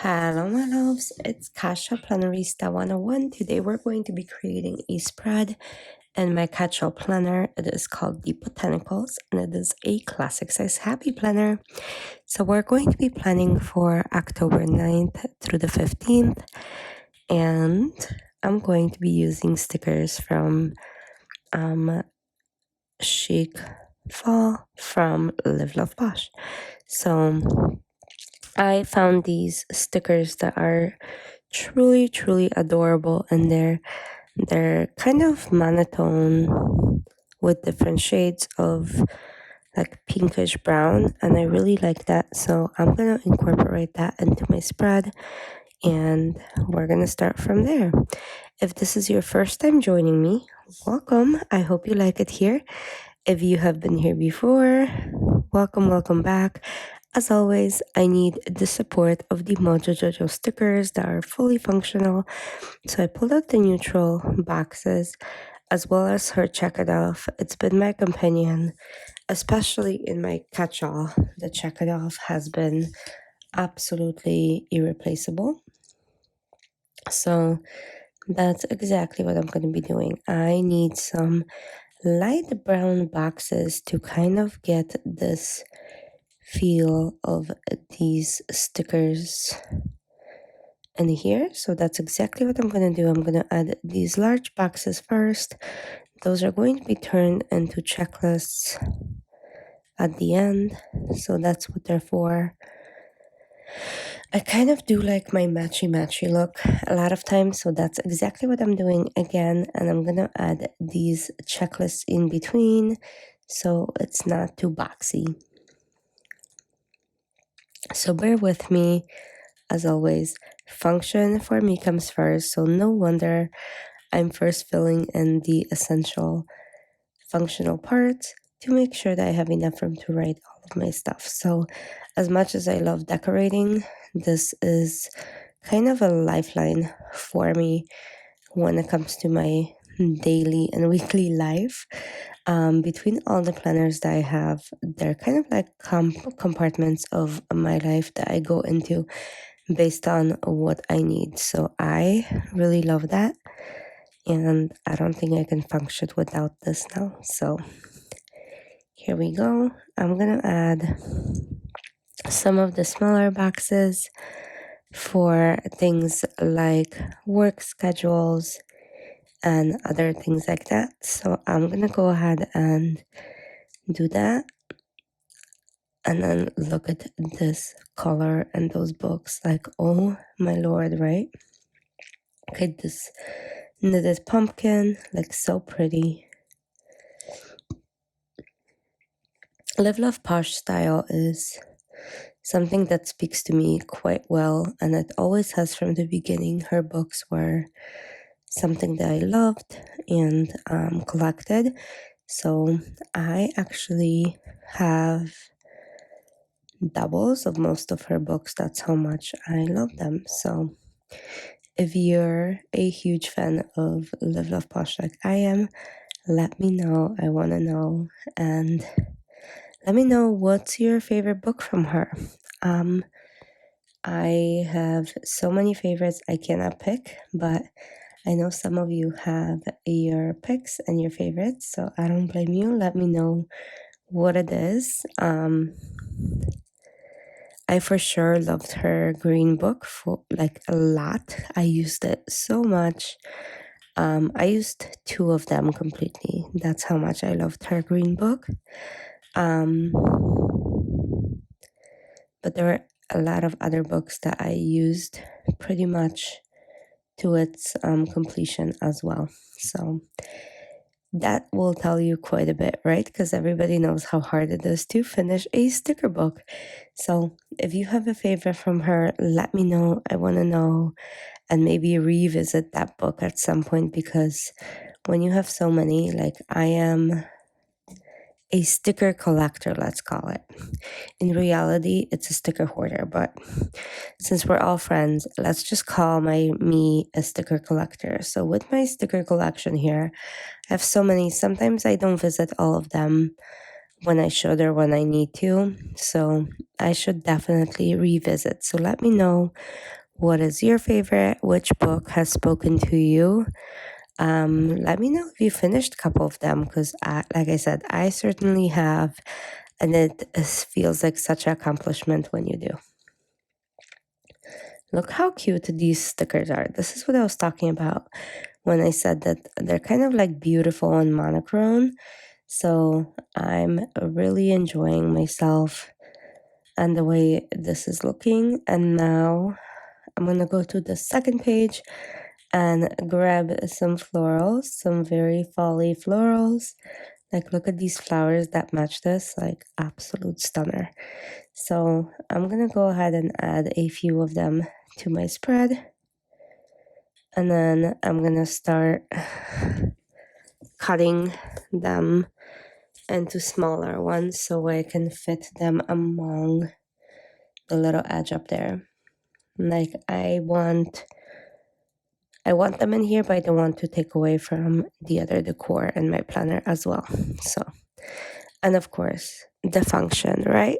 Hello, my loves. It's Kasha Plannerista 101. Today we're going to be creating a spread in my catch-all planner. It is called the Botanicals, and it is a classic size happy planner. So we're going to be planning for October 9th through the 15th, and I'm going to be using stickers from Chic Fall from Live Love Posh. So I found these stickers that are truly adorable, and they're kind of monotone with different shades of like pinkish brown, and I really like that. So I'm gonna incorporate that into my spread, and we're gonna start from there. If this is your first time joining me, welcome. I hope you like it here. If you have been here before, welcome back. As always, I need the support of the Jojo stickers that are fully functional. So I pulled out the neutral boxes as well as her Check It Off. It's been my companion, especially in my catch-all. The Check It Off has been absolutely irreplaceable. So that's exactly what I'm going to be doing. I need some light brown boxes to kind of get this feel of these stickers in here. So that's exactly what I'm going to do. I'm going to add these large boxes first. Those are going to be turned into checklists at the end. So that's what they're for. I kind of do like my matchy look a lot of times, so that's exactly what I'm doing again, and I'm gonna add these checklists in between so it's not too boxy. So bear with me, as always. Function for me comes first, so no wonder I'm first filling in the essential functional parts to make sure that I have enough room to write all of my stuff. So as much as I love decorating, this is kind of a lifeline for me when it comes to my daily and weekly life. Between all the planners that I have, they're kind of like compartments of my life that I go into based on what I need. So I really love that. And I don't think I can function without this now. So here we go. I'm gonna add some of the smaller boxes for things like work schedules and other things like that. So I'm gonna go ahead and do that. And then look at this color and those books. Like, oh my lord, right? Okay, this knitted pumpkin, like so pretty. Live Love Posh style is something that speaks to me quite well, and it always has from the beginning. Her books were something that I loved and collected. So I actually have doubles of most of her books. That's how much I love them. So if you're a huge fan of Live Love Posh like I am, let me know. I want to know. And let me know what's your favorite book from her. I have so many favorites I cannot pick, but I know some of you have your picks and your favorites, so I don't blame you. Let me know what it is. I for sure loved her green book for like a lot. I used it so much. I used 2 of them completely. That's how much I loved her green book. But there were a lot of other books that I used pretty much to its completion as well. So that will tell you quite a bit, right? Because everybody knows how hard it is to finish a sticker book. So if you have a favorite from her, let me know. I want to know, and maybe revisit that book at some point, because when you have so many, like I am a sticker collector, let's call it. In reality, it's a sticker hoarder, but since we're all friends, let's just call me a sticker collector. So with my sticker collection here, I have so many. Sometimes I don't visit all of them, when I should or when I need to. So I should definitely revisit. So let me know, what is your favorite? Which book has spoken to you? Let me know if you finished a couple of them, because like I said, I certainly have, and it feels like such an accomplishment when you do. Look how cute these stickers are. This is what I was talking about when I said that they're kind of like beautiful and monochrome. So I'm really enjoying myself and the way this is looking. And now I'm going to go to the second page and grab some florals, some very fall-y florals. Like, look at these flowers that match this, like absolute stunner. So I'm going to go ahead and add a few of them to my spread. And then I'm going to start cutting them into smaller ones so I can fit them among the little edge up there. Like, I want them in here, but I don't want to take away from the other decor in my planner as well. So, and of course, the function, right?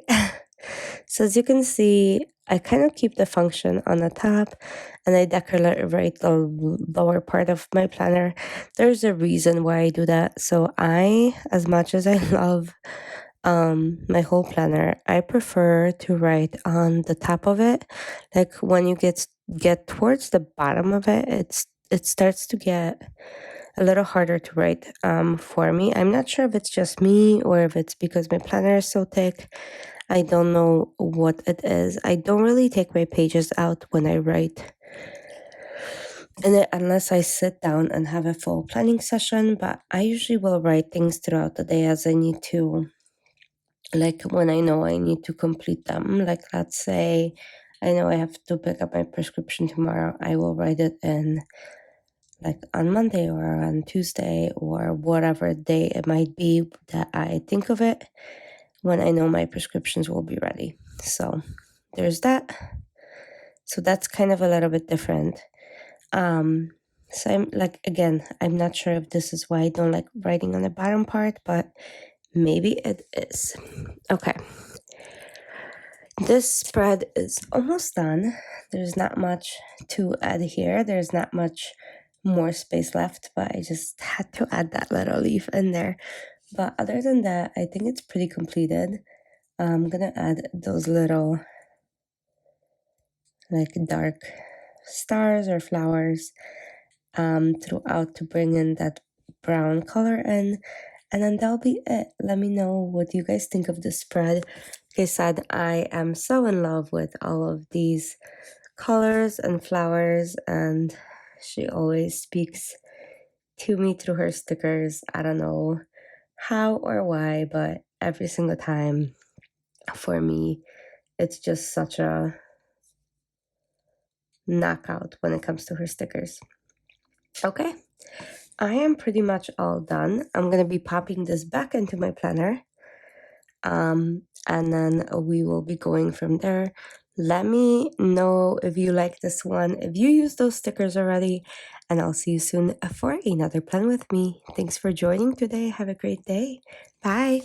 So as you can see, I kind of keep the function on the top and I decorate the lower part of my planner. There's a reason why I do that. So as much as I love my whole planner, I prefer to write on the top of it. Like, when you get towards the bottom of it, it starts to get a little harder to write for me. I'm not sure if it's just me or if it's because my planner is so thick. I don't know what it is. I don't really take my pages out when I write in it unless I sit down and have a full planning session, but I usually will write things throughout the day as I need to. Like, when I know I need to complete them, like, let's say I know I have to pick up my prescription tomorrow, I will write it in like on Monday or on Tuesday or whatever day it might be that I think of it, when I know my prescriptions will be ready. So there's that. So that's kind of a little bit different. So I'm like, again, I'm not sure if this is why I don't like writing on the bottom part, but maybe it is. Okay. This spread is almost done. There's not much to add here. There's not much more space left, but I just had to add that little leaf in there. But other than that, I think it's pretty completed. I'm gonna add those little like dark stars or flowers throughout to bring in that brown color in, and then that'll be it. Let me know what you guys think of this spread. Like I said, I am so in love with all of these colors and flowers, and she always speaks to me through her stickers. I don't know how or why, but every single time for me, it's just such a knockout when it comes to her stickers. Okay, I am pretty much all done. I'm going to be popping this back into my planner. And then we will be going from there. Let me know if you like this one, if you use those stickers already, and I'll see you soon for another plan with me. Thanks for joining today. Have a great day. Bye.